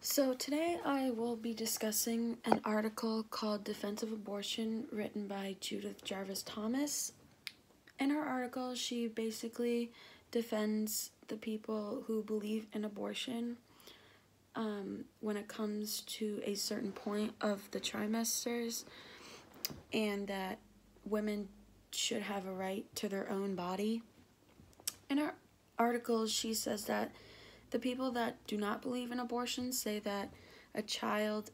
So today I will be discussing an article called Defense of Abortion written by Judith Jarvis Thomas. In her article, she basically defends the people who believe in abortion when it comes to a certain point of the trimesters, and that women should have a right to their own body. In her article, she says that the people that do not believe in abortion say that a child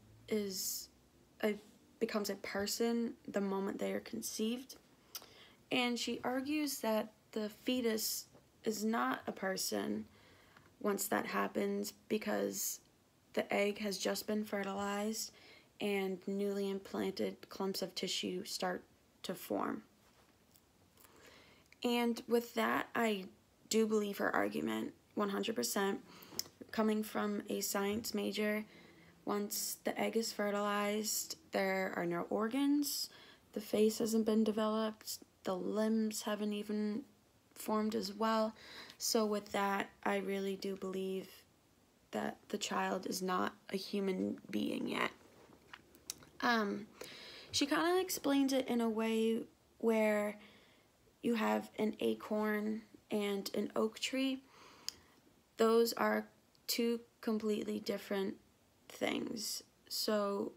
becomes a person the moment they are conceived. And she argues that the fetus is not a person once that happens because the egg has just been fertilized and newly implanted clumps of tissue start to form. And with that, I do believe her argument 100%. Coming from a science major, once the egg is fertilized, there are no organs, the face hasn't been developed, the limbs haven't even formed as well. So with that, I really do believe that the child is not a human being yet. She kind of explains it in a way where you have an acorn and an oak tree. Those are two completely different things. So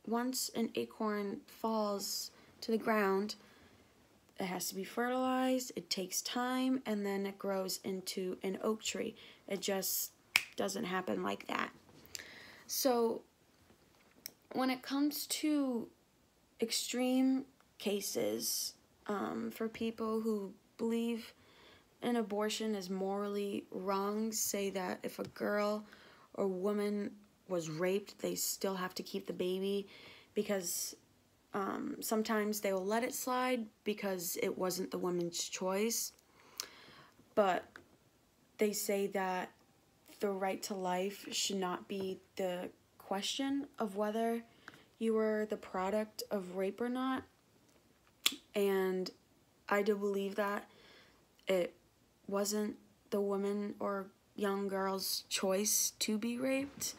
once an acorn falls to the ground, it has to be fertilized, it takes time, and then it grows into an oak tree. It just doesn't happen like that. So when it comes to extreme cases, for people who believe an abortion is morally wrong, say that if a girl or woman was raped, they still have to keep the baby because sometimes they will let it slide because it wasn't the woman's choice. But they say that the right to life should not be the question of whether you were the product of rape or not. And I do believe that it wasn't the woman or young girl's choice to be raped.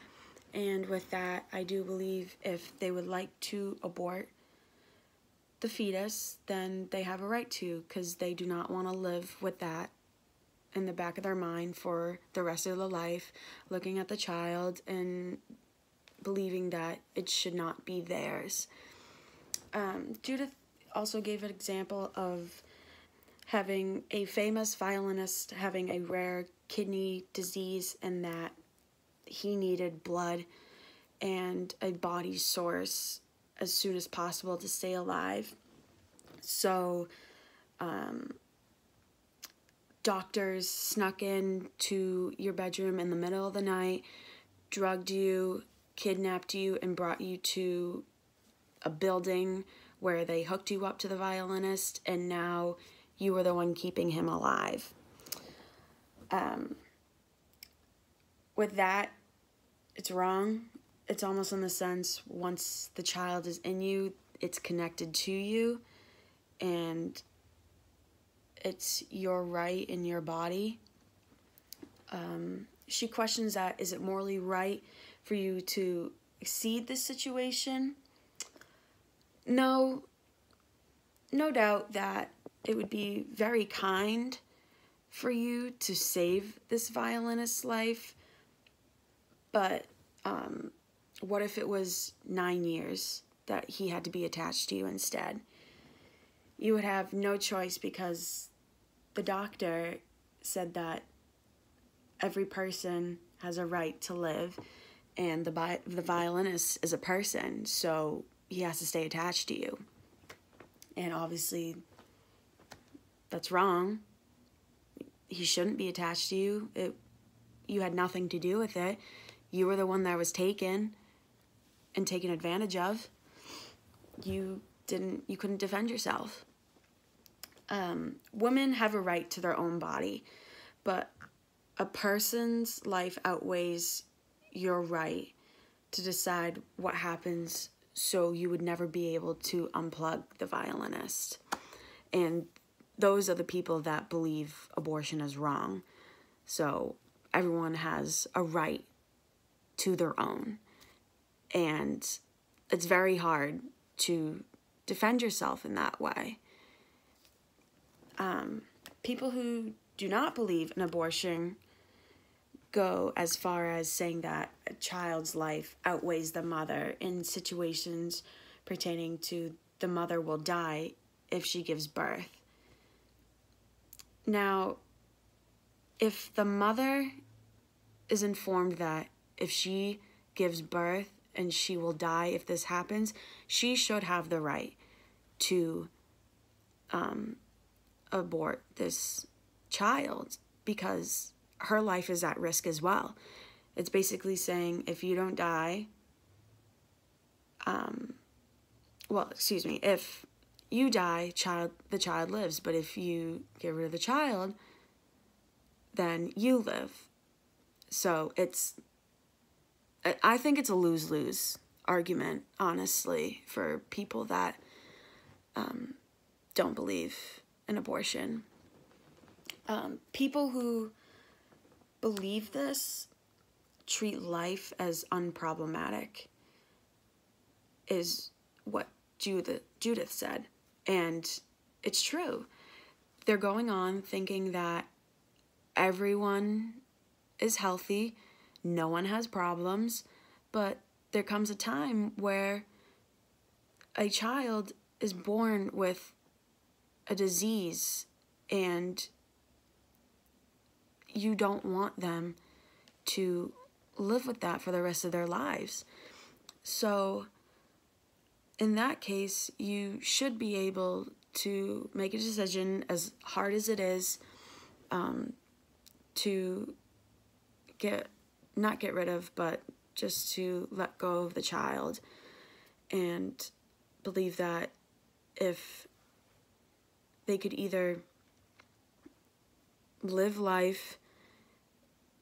And with that, I do believe if they would like to abort the fetus, then they have a right to, because they do not want to live with that in the back of their mind for the rest of their life, looking at the child and believing that it should not be theirs. Judith also gave an example of having a famous violinist having a rare kidney disease and that he needed blood and a body source as soon as possible to stay alive. So doctors snuck in to your bedroom in the middle of the night, drugged you, kidnapped you, and brought you to a building where they hooked you up to the violinist, and now you were the one keeping him alive. With that, it's wrong. It's almost in the sense once the child is in you, it's connected to you, and it's your right in your body. She questions that, is it morally right for you to exceed this situation? No doubt that it would be very kind for you to save this violinist's life, but what if it was 9 years that he had to be attached to you instead? You would have no choice because the doctor said that every person has a right to live, and the violinist is a person, so he has to stay attached to you. And obviously, that's wrong. He shouldn't be attached to you. You had nothing to do with it. You were the one that was taken and taken advantage of. You couldn't defend yourself. Women have a right to their own body, but a person's life outweighs your right to decide what happens, so you would never be able to unplug the violinist. And those are the people that believe abortion is wrong. So everyone has a right to their own. And it's very hard to defend yourself in that way. People who do not believe in abortion go as far as saying that a child's life outweighs the mother in situations pertaining to the mother will die if she gives birth. Now, if the mother is informed that if she gives birth and she will die if this happens, she should have the right to abort this child, because her life is at risk as well. It's basically saying, if you don't die, if you die, the child lives, but if you get rid of the child, then you live. So I think it's a lose-lose argument, honestly, for people that don't believe in abortion. People who believe this treat life as unproblematic, is what Judith said. And it's true. They're going on thinking that everyone is healthy, no one has problems, but there comes a time where a child is born with a disease, and you don't want them to live with that for the rest of their lives. So in that case, you should be able to make a decision, as hard as it is, to not get rid of, but just to let go of the child, and believe that if they could either live life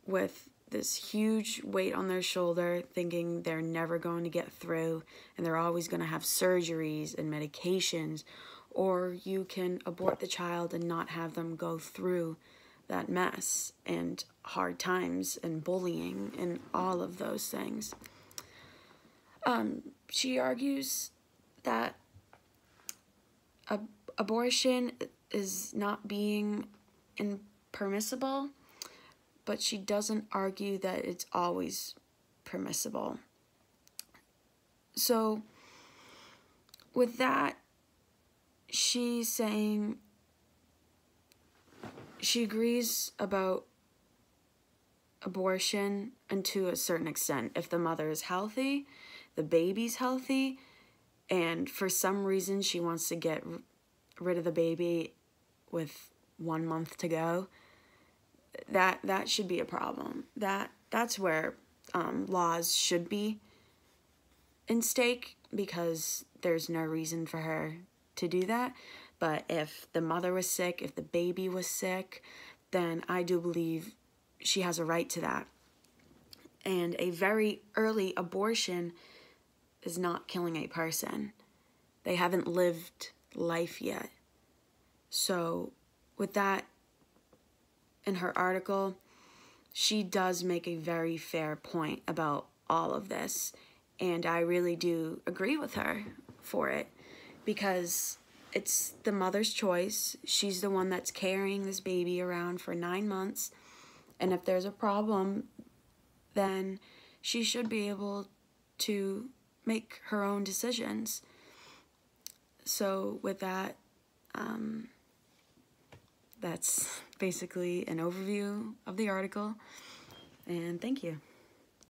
with this huge weight on their shoulder, thinking they're never going to get through and they're always going to have surgeries and medications, or you can abort the child and not have them go through that mess and hard times and bullying and all of those things. She argues that abortion is not being impermissible, but she doesn't argue that it's always permissible. So with that, she's saying she agrees about abortion, and to a certain extent, if the mother is healthy, the baby's healthy, and for some reason she wants to get rid of the baby with 1 month to go, that should be a problem. That's where laws should be in stake, because there's no reason for her to do that. But if the mother was sick, if the baby was sick, then I do believe she has a right to that. And a very early abortion is not killing a person. They haven't lived life yet. So with that, in her article, she does make a very fair point about all of this. And I really do agree with her for it, because it's the mother's choice. She's the one that's carrying this baby around for 9 months. And if there's a problem, then she should be able to make her own decisions. So with that, that's basically an overview of the article. And thank you.